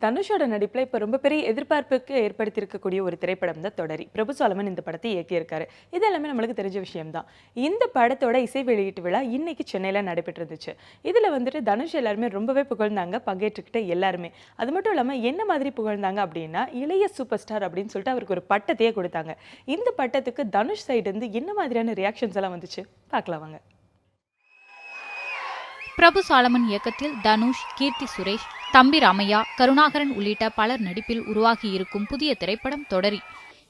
தனுஷோட நடிப்புல இப்ப ரொம்ப பெரிய எதிர்பார்ப்புக்கு ஏற்படுத்தியிருக்கக்கூடிய ஒரு திரைப்படம் தான் தொடரி. பிரபு சாலமன் இந்த படத்தை இயக்கியிருக்காரு. இது எல்லாமே நம்மளுக்கு தெரிஞ்ச விஷயம் தான். இந்த படத்தோட இசை வெளியீட்டு விழா இன்னைக்கு சென்னையில நடைபெற்றிருந்துச்சு. இதுல வந்துட்டு தனுஷ் எல்லாருமே ரொம்பவே புகழ்ந்தாங்க, பங்கேற்றுக்கிட்ட எல்லாருமே. அது மட்டும் இல்லாம என்ன மாதிரி புகழ்ந்தாங்க அப்படின்னா, இளைய சூப்பர் ஸ்டார் அப்படின்னு சொல்லிட்டு அவருக்கு ஒரு பட்டத்தையே கொடுத்தாங்க. இந்த பட்டத்துக்கு தனுஷ் சைடு இருந்து என்ன மாதிரியான ரியாக்ஷன்ஸ் எல்லாம் வந்துச்சு பார்க்கலாம் வாங்க. பிரபு சாலமன் இயக்கத்தில் தனுஷ், கீர்த்தி சுரேஷ், தம்பி ராமையா, கருணாகரன் உள்ளிட்ட பலர் நடிப்பில் உருவாகியிருக்கும் புதிய திரைப்படம் தொடரி.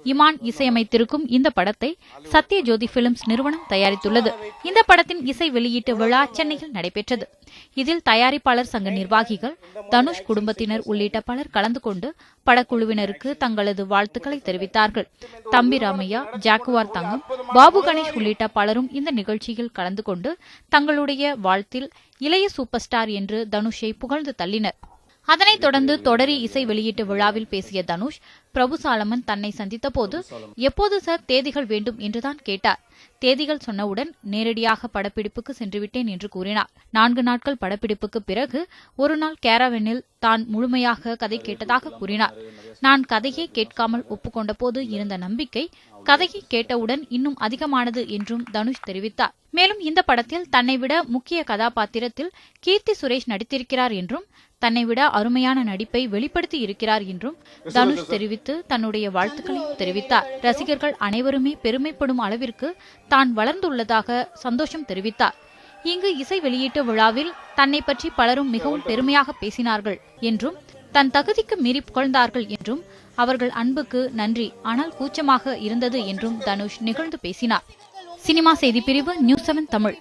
இமான் இசையமைத்திருக்கும் இந்த படத்தை சத்யஜோதி பிலிம்ஸ் நிறுவனம் தயாரித்துள்ளது. இந்த படத்தின் இசை வெளியீட்டு விழா சென்னையில் நடைபெற்றது. இதில் தயாரிப்பாளர் சங்க நிர்வாகிகள், தனுஷ் குடும்பத்தினர் உள்ளிட்ட பலர் கலந்து கொண்டு படக்குழுவினருக்கு தங்களது வாழ்த்துக்களை தெரிவித்தார்கள். தம்பி ராமையா, ஜாக்குவார் தங்கம், பாபு கணேஷ் உள்ளிட்ட பலரும் இந்த நிகழ்ச்சியில் கலந்து கொண்டு தங்களுடைய வாழ்த்தில் இளைய சூப்பர் ஸ்டார் என்று தனுஷை புகழ்ந்து தள்ளினர். அதனைத் தொடர்ந்து தொடரி இசை வெளியீட்டு விழாவில் பேசிய தனுஷ், பிரபு சாலமன் தன்னை சந்தித்த போது எப்போது சார் தேதிகள் வேண்டும் என்றுதான் கேட்டார். தேதிகள் சொன்னவுடன் நேரடியாக படப்பிடிப்புக்கு சென்றுவிட்டேன் என்று கூறினார். 4 நாட்கள் படப்பிடிப்புக்கு பிறகு ஒரு நாள் கேரவனில் தான் முழுமையாக கதை கேட்டதாக கூறினார். நான் கதையை கேட்காமல் ஒப்புக்கொண்ட போது இருந்த நம்பிக்கை கதையை கேட்டவுடன் இன்னும் அதிகமானது என்றும் தனுஷ் தெரிவித்தார். மேலும் இந்த படத்தில் தன்னை விட முக்கிய கதாபாத்திரத்தில் கீர்த்தி சுரேஷ் நடித்திருக்கிறார் என்றும் தன்னை விட அருமையான நடிப்பை வெளிப்படுத்தி இருக்கிறார் என்றும் தனுஷ் தெரிவித்து தன்னுடைய வாழ்த்துக்களை தெரிவித்தார். ரசிகர்கள் அனைவருமே பெருமைப்படும் அளவிற்கு தான் வளர்ந்துள்ளதாக சந்தோஷம் தெரிவித்தார். இங்கு இசை வெளியீட்டு விழாவில் தன்னை பற்றி பலரும் மிகவும் பெருமையாக பேசினார்கள் என்றும் தன் தகுதிக்கு மீறி புகழ்ந்தார்கள் என்றும் அவர்கள் அன்புக்கு நன்றி, ஆனால் கூச்சமாக இருந்தது என்றும் தனுஷ் நிகழ்ந்து பேசினார். சினிமா செய்தி பிரிவு நியூஸ் 7 தமிழ்.